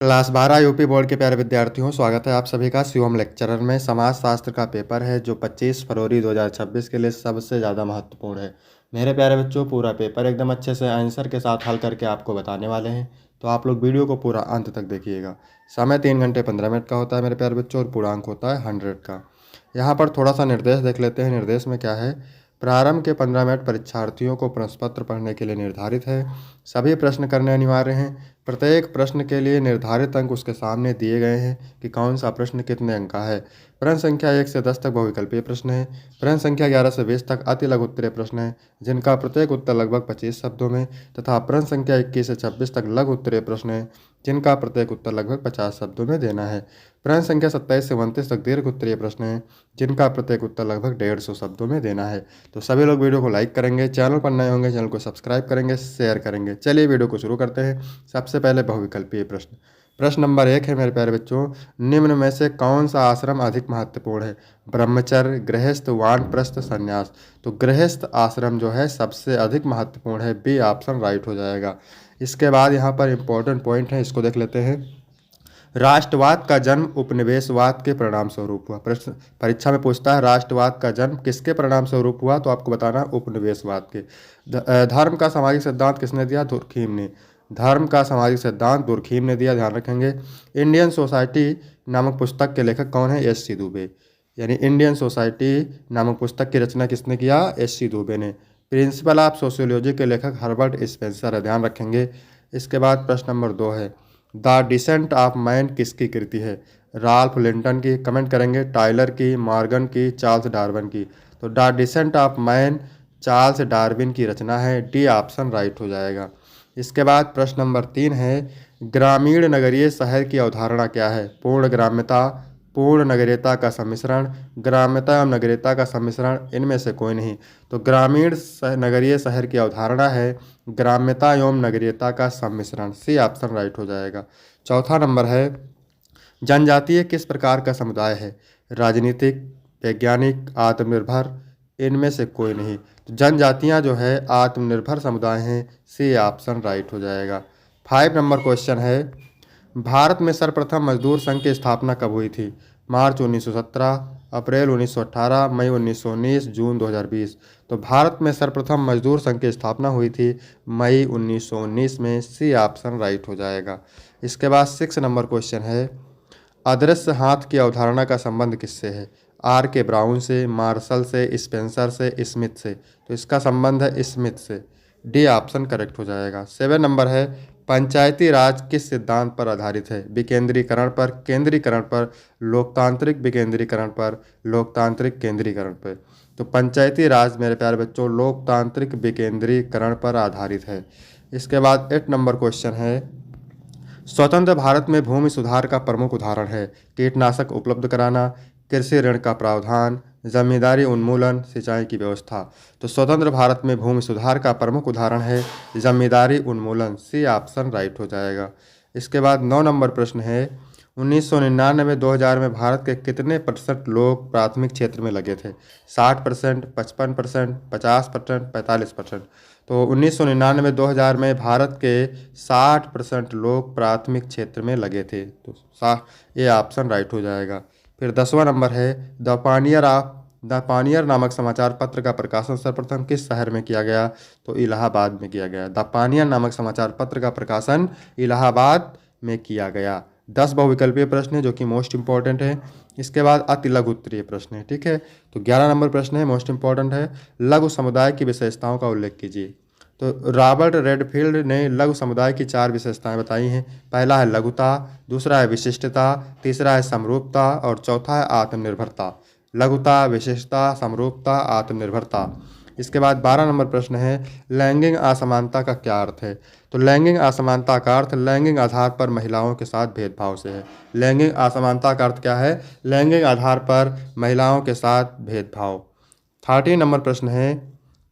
Class 12 UP board के प्यारे विद्यार्थियों, स्वागत है आप सभी का शिवम लेक्चरर में। समाज शास्त्र का पेपर है जो 25 फरवरी 2026 के लिए सबसे ज़्यादा महत्वपूर्ण है। मेरे प्यारे बच्चों, पूरा पेपर एकदम अच्छे से आंसर के साथ हल करके आपको बताने वाले हैं, तो आप लोग वीडियो को पूरा अंत तक देखिएगा। समय 3 घंटे 15 मिनट का होता है मेरे प्यारे बच्चों, और पूर्णांक होता है 100 का। यहाँ पर थोड़ा सा निर्देश देख लेते हैं। निर्देश में क्या है? प्रारंभ के 15 मिनट परीक्षार्थियों को प्रश्न पत्र पढ़ने के लिए निर्धारित है। सभी प्रश्न करने अनिवार्य हैं। प्रत्येक प्रश्न के लिए निर्धारित अंक उसके सामने दिए गए हैं कि कौन सा प्रश्न कितने अंक का है। प्रश्न संख्या 1 से 10 तक बहुविकल्पीय प्रश्न है। प्रश्न संख्या 11 से 20 तक अति लघु उत्तरीय प्रश्न है, जिनका प्रत्येक उत्तर लगभग 25 शब्दों में, तथा प्रश्न संख्या 21 से 26 तक लघु उत्तरीय प्रश्न है, जिनका प्रत्येक उत्तर लगभग 50 शब्दों में देना है। प्रश्न संख्या 27 से 29 तक दीर्घ उत्तरीय प्रश्न है, जिनका प्रत्येक उत्तर लगभग 150 शब्दों में देना है। तो सभी लोग वीडियो को लाइक करेंगे, चैनल पर नए होंगे चैनल को सब्सक्राइब करेंगे, शेयर करेंगे। चलिए वीडियो को शुरू करते हैं। सबसे पहले बहुविकल्पीय प्रश्न। प्रश्न नंबर 1 है मेरे प्यारे बच्चों, निम्न में से कौन सा आश्रम अधिक महत्वपूर्ण है? ब्रह्मचर्य, गृहस्थ, वानप्रस्थ, संन्यास। तो गृहस्थ आश्रम जो है सबसे अधिक महत्वपूर्ण है। बी ऑप्शन राइट हो जाएगा। इसके बाद यहाँ पर इंपॉर्टेंट पॉइंट है, इसको देख लेते हैं। राष्ट्रवाद का जन्म उपनिवेशवाद के परिणाम स्वरूप हुआ। प्रश्न परीक्षा में पूछता है राष्ट्रवाद का जन्म किसके परिणाम स्वरूप हुआ, तो आपको बताना उपनिवेशवाद के। धर्म का सामाजिक सिद्धांत किसने दिया? दुर्खीम ने। धर्म का सामाजिक सिद्धांत दुर्खीम ने दिया, ध्यान रखेंगे। इंडियन सोसाइटी नामक पुस्तक के लेखक कौन है? S C Dubey. यानी इंडियन सोसाइटी नामक पुस्तक की रचना किसने किया? एस सी दुबे ने। प्रिंसिपल ऑफ सोशियोलॉजी के लेखक हर्बर्ट स्पेंसर है, ध्यान रखेंगे। इसके बाद प्रश्न नंबर 2 है, द डिसेंट ऑफ मैन किसकी कृति है? राल्फ लिंटन की। कमेंट करेंगे टाइलर की, मॉर्गन की, चार्ल्स डार्विन की। तो the descent of man Charles Darwin की रचना है। डी ऑप्शन राइट हो जाएगा। इसके बाद प्रश्न नंबर 3 है, ग्रामीण नगरीय शहर की अवधारणा क्या है? पूर्ण ग्राम्यता, पूर्ण नगरीयता का सम्मिश्रण, ग्राम्यता एवं नगरीयता का सम्मिश्रण, इनमें से कोई नहीं। तो ग्रामीण नगरीय शहर की अवधारणा है ग्राम्यता एवं नगरीयता का सम्मिश्रण। सी ऑप्शन राइट हो जाएगा। चौथा नंबर है, जनजातीय किस प्रकार का समुदाय है? राजनीतिक, वैज्ञानिक, आत्मनिर्भर, इनमें से कोई नहीं। तो जनजातियां जो है आत्मनिर्भर समुदाय हैं। सी ऑप्शन राइट हो जाएगा। 5 नंबर क्वेश्चन है, भारत में सर्वप्रथम मजदूर संघ की स्थापना कब हुई थी? मार्च 1917, अप्रैल 1918, मई 1919, जून 2020। तो भारत में सर्वप्रथम मजदूर संघ की स्थापना हुई थी मई 1919 में। सी ऑप्शन राइट हो जाएगा। इसके बाद 6 नंबर क्वेश्चन है, अदृश्य हाथ की अवधारणा का संबंध किससे है? आर के ब्राउन से, मार्शल से, स्पेंसर से, स्मिथ से। तो इसका संबंध है स्मिथ से। डी ऑप्शन करेक्ट हो जाएगा। 7 नंबर है, पंचायती राज किस सिद्धांत पर आधारित है? विकेंद्रीकरण पर, केंद्रीकरण पर, लोकतांत्रिक विकेंद्रीकरण पर, लोकतांत्रिक केंद्रीकरण पर। तो पंचायती राज मेरे प्यारे बच्चों लोकतांत्रिक विकेंद्रीकरण पर आधारित है। इसके बाद 8 नंबर क्वेश्चन है, स्वतंत्र भारत में भूमि सुधार का प्रमुख उदाहरण है? कीटनाशक उपलब्ध कराना, कृषि ऋण का प्रावधान, जमींदारी उन्मूलन, सिंचाई की व्यवस्था। तो स्वतंत्र भारत में भूमि सुधार का प्रमुख उदाहरण है जमींदारी उन्मूलन। सी ऑप्शन राइट हो जाएगा। इसके बाद 9 नंबर प्रश्न है, 1999-2000 में भारत के कितने प्रतिशत लोग प्राथमिक क्षेत्र में लगे थे? 60%, 55%, 50%, 45%। तो 1999-2000 में भारत के 60% लोग प्राथमिक क्षेत्र में लगे थे। तो ये ऑप्शन राइट हो जाएगा। फिर 10वां नंबर है, द पानियर नामक समाचार पत्र का प्रकाशन सर्वप्रथम किस शहर में किया गया? तो इलाहाबाद में किया गया। द पानियर नामक समाचार पत्र का प्रकाशन इलाहाबाद में किया गया। 10 बहुविकल्पीय प्रश्न है जो कि मोस्ट इंपॉर्टेंट है। इसके बाद अति लघु उत्तरीय प्रश्न है, ठीक है। तो 11 नंबर प्रश्न है, मोस्ट इंपॉर्टेंट है, लघु समुदाय की विशेषताओं का उल्लेख कीजिए। तो रॉबर्ट रेडफील्ड ने लघु समुदाय की 4 विशेषताएं बताई हैं। पहला है लघुता, दूसरा है विशिष्टता, तीसरा है समरूपता, और चौथा है आत्मनिर्भरता। लघुता, विशिष्टता, समरूपता, आत्मनिर्भरता। इसके बाद 12 नंबर प्रश्न है, लैंगिक असमानता का क्या अर्थ है? तो लैंगिक असमानता का अर्थ लैंगिक आधार पर महिलाओं के साथ भेदभाव से है। लैंगिक असमानता का अर्थ क्या है? लैंगिक आधार पर महिलाओं के साथ भेदभाव। 13 नंबर प्रश्न है,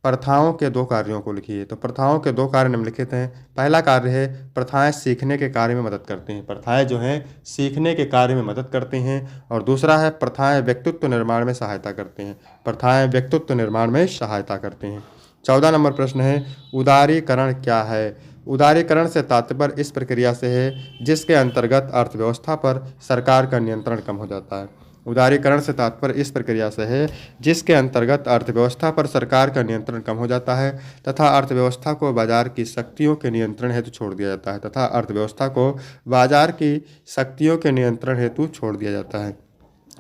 प्रथाओं के 2 कार्यों को लिखिए। तो प्रथाओं के 2 कार्य निम्नलिखित हैं। पहला कार्य है, प्रथाएं सीखने के कार्य में मदद करती हैं। प्रथाएं जो हैं सीखने के कार्य में मदद करती हैं। और दूसरा है, प्रथाएं व्यक्तित्व निर्माण में सहायता करती हैं। प्रथाएं व्यक्तित्व निर्माण में सहायता करती हैं। 14 नंबर प्रश्न है, उदारीकरण क्या है? उदारीकरण से तात्पर्य इस प्रक्रिया से है जिसके अंतर्गत अर्थव्यवस्था पर सरकार का नियंत्रण कम हो जाता है। उदारीकरण से तात्पर्य इस प्रक्रिया से है जिसके अंतर्गत अर्थव्यवस्था पर सरकार का नियंत्रण कम हो जाता है तथा अर्थव्यवस्था को बाजार की शक्तियों के नियंत्रण हेतु छोड़ दिया जाता है तथा अर्थव्यवस्था को बाजार की शक्तियों के नियंत्रण हेतु छोड़ दिया जाता है।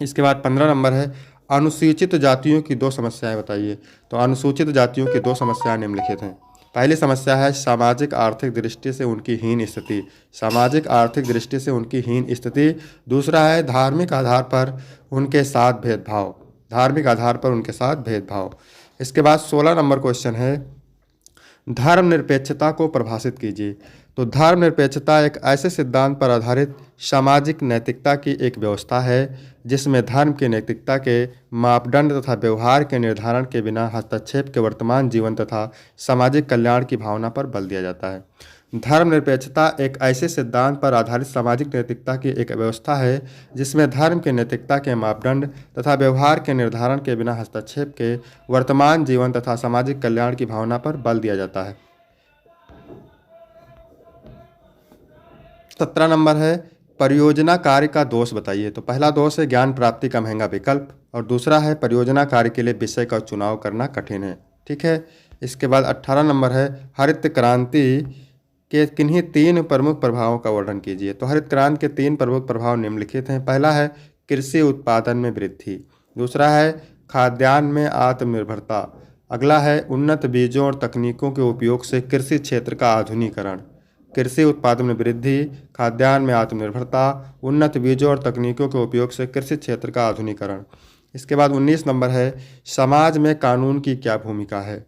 इसके बाद 15 नंबर है अनुसूचित जातियों की दो समस्याएं बताइए। तो अनुसूचित जातियों की दो समस्याएं निम्नलिखित हैं। पहली समस्या है सामाजिक आर्थिक दृष्टि से उनकी हीन स्थिति। सामाजिक आर्थिक दृष्टि से उनकी हीन स्थिति। दूसरा है धार्मिक आधार पर उनके साथ भेदभाव। धार्मिक आधार पर उनके साथ भेदभाव। इसके बाद 16 नंबर क्वेश्चन है धर्मनिरपेक्षता को परिभाषित कीजिए। तो धर्मनिरपेक्षता एक ऐसे सिद्धांत पर आधारित सामाजिक नैतिकता की एक व्यवस्था है जिसमें धर्म की नैतिकता के मापदंड तथा व्यवहार के निर्धारण के बिना हस्तक्षेप के वर्तमान जीवन तथा सामाजिक कल्याण की भावना पर बल दिया जाता है। धर्मनिरपेक्षता एक ऐसे सिद्धांत पर आधारित सामाजिक नैतिकता की एक व्यवस्था है जिसमें धर्म की नैतिकता के मापदंड तथा व्यवहार के निर्धारण के बिना हस्तक्षेप के वर्तमान जीवन तथा सामाजिक कल्याण की भावना पर बल दिया जाता है। 17 नंबर है परियोजना कार्य का दोष बताइए। तो पहला दोष है ज्ञान प्राप्ति का महंगा विकल्प और दूसरा है परियोजना कार्य के लिए विषय का चुनाव करना कठिन है। ठीक है। इसके बाद 18 नंबर है हरित क्रांति के किन्हीं 3 प्रमुख प्रभावों का वर्णन कीजिए। तो हरित क्रांति के 3 प्रमुख प्रभाव निम्नलिखित हैं। पहला है कृषि उत्पादन में वृद्धि। दूसरा है खाद्यान्न में आत्मनिर्भरता। अगला है उन्नत बीजों और तकनीकों के उपयोग से कृषि क्षेत्र का आधुनिकीकरण। कृषि उत्पादन में वृद्धि, खाद्यान्न में आत्मनिर्भरता, उन्नत बीजों और तकनीकों के उपयोग से कृषि क्षेत्र का आधुनिकीकरण। इसके बाद 19 नंबर है समाज में कानून की क्या भूमिका है।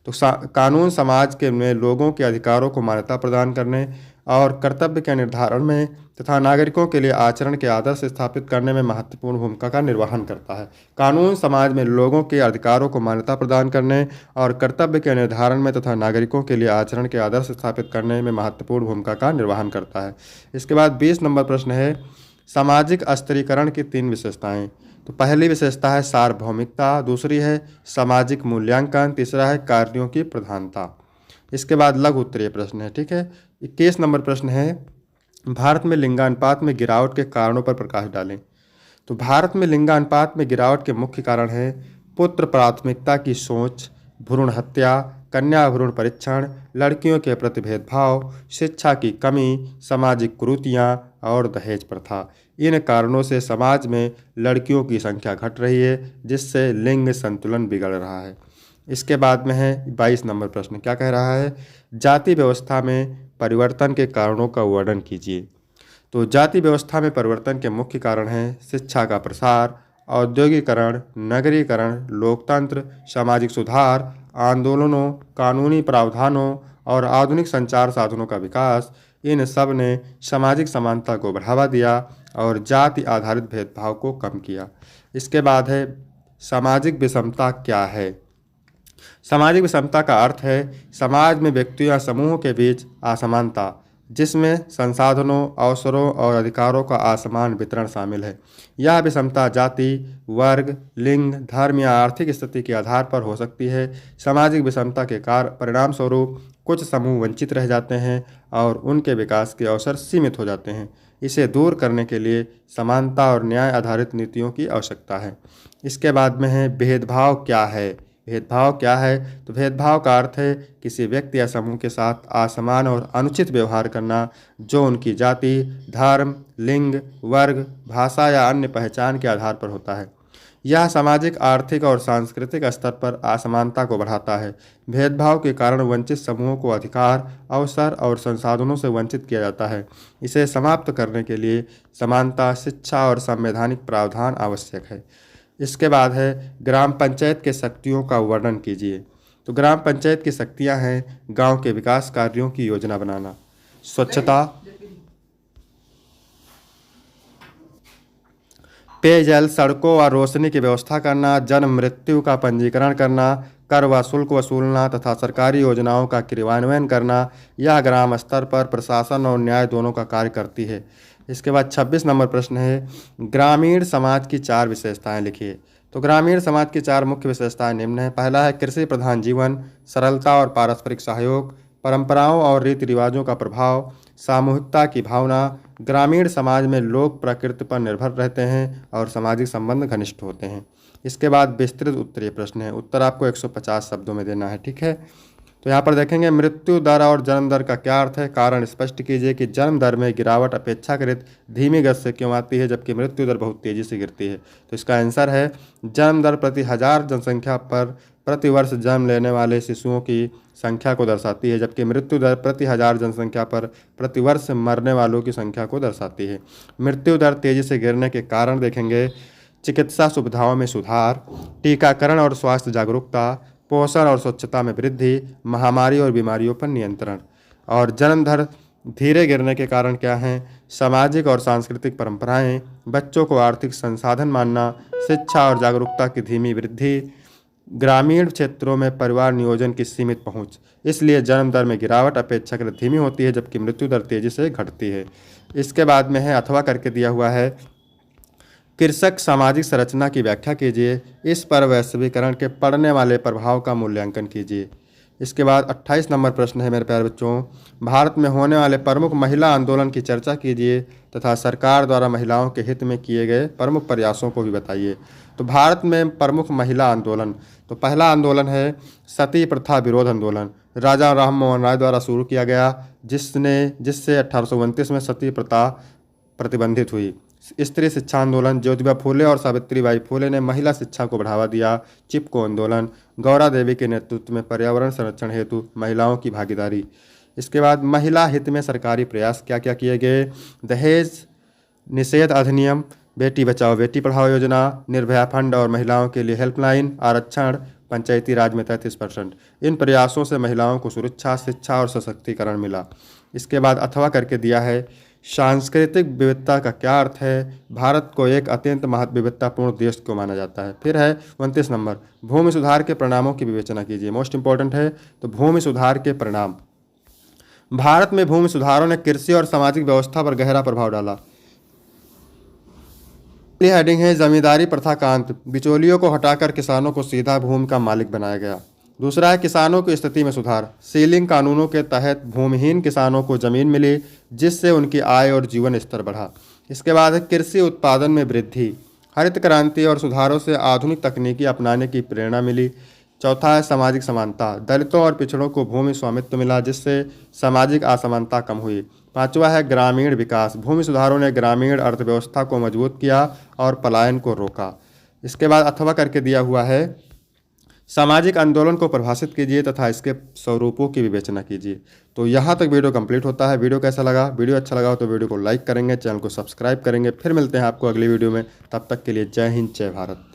तो कानून समाज के में लोगों के अधिकारों को मान्यता प्रदान करने और कर्तव्य के निर्धारण में तथा नागरिकों के लिए आचरण के आदर्श स्थापित करने में महत्वपूर्ण भूमिका का निर्वहन करता है। कानून समाज में लोगों के अधिकारों को मान्यता प्रदान करने और कर्तव्य के निर्धारण में तथा नागरिकों के लिए आचरण के आदर्श स्थापित करने में महत्वपूर्ण भूमिका का निर्वहन करता है। इसके बाद 20 नंबर प्रश्न है सामाजिक स्तरीकरण की 3 विशेषताएं। तो पहली विशेषता है सार्वभौमिकता, दूसरी है सामाजिक मूल्यांकन, तीसरा है कार्यों की प्रधानता। इसके बाद लघु उत्तरीय प्रश्न है। ठीक है। 21 नंबर प्रश्न है भारत में लिंगानुपात में गिरावट के कारणों पर प्रकाश डालें। तो भारत में लिंगानुपात में गिरावट के मुख्य कारण है पुत्र प्राथमिकता की सोच, भ्रूण हत्या, कन्या भ्रूण परीक्षण, लड़कियों के प्रति भेदभाव, शिक्षा की कमी, सामाजिक कुरीतियाँ और दहेज प्रथा। इन कारणों से समाज में लड़कियों की संख्या घट रही है जिससे लिंग संतुलन बिगड़ रहा है। इसके बाद में है 22 नंबर प्रश्न क्या कह रहा है जाति व्यवस्था में परिवर्तन के कारणों का वर्णन कीजिए। तो जाति व्यवस्था में परिवर्तन के मुख्य कारण हैं शिक्षा का प्रसार, औद्योगिकरण, नगरीकरण, लोकतंत्र, सामाजिक सुधार, आंदोलनों, कानूनी प्रावधानों और आधुनिक संचार साधनों का विकास। इन सब ने सामाजिक समानता को बढ़ावा दिया और जाति आधारित भेदभाव को कम किया। इसके बाद है सामाजिक विषमता क्या है। सामाजिक विषमता का अर्थ है समाज में व्यक्तियों या समूहों के बीच असमानता जिसमें संसाधनों, अवसरों और अधिकारों का असमान वितरण शामिल है। यह विषमता जाति, वर्ग, लिंग, धर्म या आर्थिक स्थिति के आधार पर हो सकती है। सामाजिक विषमता के परिणाम स्वरूप कुछ समूह वंचित रह जाते हैं और उनके विकास के अवसर सीमित हो जाते हैं। इसे दूर करने के लिए समानता और न्याय आधारित नीतियों की आवश्यकता है। इसके बाद में है भेदभाव क्या है। भेदभाव क्या है। तो भेदभाव का अर्थ है किसी व्यक्ति या समूह के साथ असमान और अनुचित व्यवहार करना जो उनकी जाति, धर्म, लिंग, वर्ग, भाषा या अन्य पहचान के आधार पर होता है। यह सामाजिक, आर्थिक और सांस्कृतिक स्तर पर असमानता को बढ़ाता है। भेदभाव के कारण वंचित समूहों को अधिकार, अवसर और संसाधनों से वंचित किया जाता है। इसे समाप्त करने के लिए समानता, शिक्षा और संवैधानिक प्रावधान आवश्यक है। इसके बाद है ग्राम पंचायत के शक्तियों का वर्णन कीजिए। तो ग्राम पंचायत की शक्तियां हैं गांव के विकास कार्यों की योजना बनाना, स्वच्छता, पेयजल, सड़कों और रोशनी की व्यवस्था करना, जन्म मृत्यु का पंजीकरण करना, कर व शुल्क वसूलना तथा सरकारी योजनाओं का क्रियान्वयन करना। यह ग्राम स्तर पर प्रशासन और न्याय दोनों का कार्य करती है। इसके बाद 26 नंबर प्रश्न है ग्रामीण समाज की 4 विशेषताएं लिखिए। तो ग्रामीण समाज की 4 मुख्य विशेषताएं निम्न हैं। पहला है कृषि प्रधान जीवन, सरलता और पारस्परिक सहयोग, परंपराओं और रीति रिवाजों का प्रभाव, सामूहिकता की भावना, ग्रामीण समाज में लोग प्रकृति पर निर्भर रहते हैं और सामाजिक संबंध घनिष्ठ होते हैं। इसके बाद विस्तृत उत्तरीय प्रश्न है, उत्तर आपको 150 शब्दों में देना है। ठीक है, तो यहाँ पर देखेंगे मृत्यु दर और जन्म दर का क्या अर्थ है। कारण स्पष्ट कीजिए कि जन्म दर में गिरावट अपेक्षाकृत धीमी गति से क्यों आती है जबकि मृत्यु दर बहुत तेजी से गिरती है। तो इसका आंसर है जन्म दर प्रति हजार जनसंख्या पर प्रतिवर्ष जन्म लेने वाले शिशुओं की संख्या को दर्शाती है, जबकि मृत्यु दर प्रति हजार जनसंख्या पर प्रतिवर्ष मरने वालों की संख्या को दर्शाती है। मृत्यु दर तेजी से गिरने के कारण देखेंगे चिकित्सा सुविधाओं में सुधार, टीकाकरण और स्वास्थ्य जागरूकता, पोषण और स्वच्छता में वृद्धि, महामारी और बीमारियों पर नियंत्रण। और जन्म दर धीरे गिरने के कारण क्या हैं? सामाजिक और सांस्कृतिक परंपराएं, बच्चों को आर्थिक संसाधन मानना, शिक्षा और जागरूकता की धीमी वृद्धि, ग्रामीण क्षेत्रों में परिवार नियोजन की सीमित पहुंच। इसलिए जन्म दर में गिरावट अपेक्षाकृत धीमी होती है जबकि मृत्यु दर तेजी से घटती है। इसके बाद में है अथवा करके दिया हुआ है कृषक सामाजिक संरचना की व्याख्या कीजिए, इस पर वैश्वीकरण के पड़ने वाले प्रभाव का मूल्यांकन कीजिए। इसके बाद 28 नंबर प्रश्न है मेरे प्यारे बच्चों, भारत में होने वाले प्रमुख महिला आंदोलन की चर्चा कीजिए तथा सरकार द्वारा महिलाओं के हित में किए गए प्रमुख प्रयासों को भी बताइए। तो भारत में प्रमुख महिला आंदोलन, तो पहला आंदोलन है सती प्रथा विरोध आंदोलन, राजा राम मोहन राय द्वारा शुरू किया गया, जिससे 1829 में सती प्रथा प्रतिबंधित हुई। स्त्री शिक्षा आंदोलन, ज्योतिबा फूले और सावित्रीबाई फूले ने महिला शिक्षा को बढ़ावा दिया। चिपको आंदोलन, गौरा देवी के नेतृत्व में पर्यावरण संरक्षण हेतु महिलाओं की भागीदारी। इसके बाद महिला हित में सरकारी प्रयास क्या क्या किए गए? दहेज निषेध अधिनियम, बेटी बचाओ बेटी पढ़ाओ योजना, निर्भया फंड और महिलाओं के लिए हेल्पलाइन, आरक्षण, पंचायती राज में 33%। इन प्रयासों से महिलाओं को सुरक्षा, शिक्षा और सशक्तिकरण मिला। इसके बाद अथवा करके दिया है सांस्कृतिक विविधता का क्या अर्थ है? भारत को एक अत्यंत विविधतापूर्ण देश को माना जाता है। फिर है 29 नंबर, भूमि सुधार के परिणामों की विवेचना कीजिए। मोस्ट इंपॉर्टेंट है, तो भूमि सुधार के परिणाम। भारत में भूमि सुधारों ने कृषि और सामाजिक व्यवस्था पर गहरा प्रभाव डाला। पहली हेडिंग है जमींदारी प्रथा का अंत, बिचौलियों को हटाकर किसानों को सीधा भूमि का मालिक बनाया गया। दूसरा है किसानों की स्थिति में सुधार, सीलिंग कानूनों के तहत भूमिहीन किसानों को जमीन मिली जिससे उनकी आय और जीवन स्तर बढ़ा। इसके बाद है कृषि उत्पादन में वृद्धि, हरित क्रांति और सुधारों से आधुनिक तकनीकी अपनाने की प्रेरणा मिली। चौथा है सामाजिक समानता, दलितों और पिछड़ों को भूमि स्वामित्व मिला जिससे सामाजिक असमानता कम हुई। पांचवा है ग्रामीण विकास, भूमि सुधारों ने ग्रामीण अर्थव्यवस्था को मजबूत किया और पलायन को रोका। इसके बाद अथवा करके दिया हुआ है सामाजिक आंदोलन को परिभाषित कीजिए तथा इसके स्वरूपों की विवेचना कीजिए। तो यहाँ तक वीडियो कंप्लीट होता है। वीडियो कैसा लगा? वीडियो अच्छा लगा हो तो वीडियो को लाइक करेंगे, चैनल को सब्सक्राइब करेंगे। फिर मिलते हैं आपको अगली वीडियो में, तब तक के लिए जय हिंद जय भारत।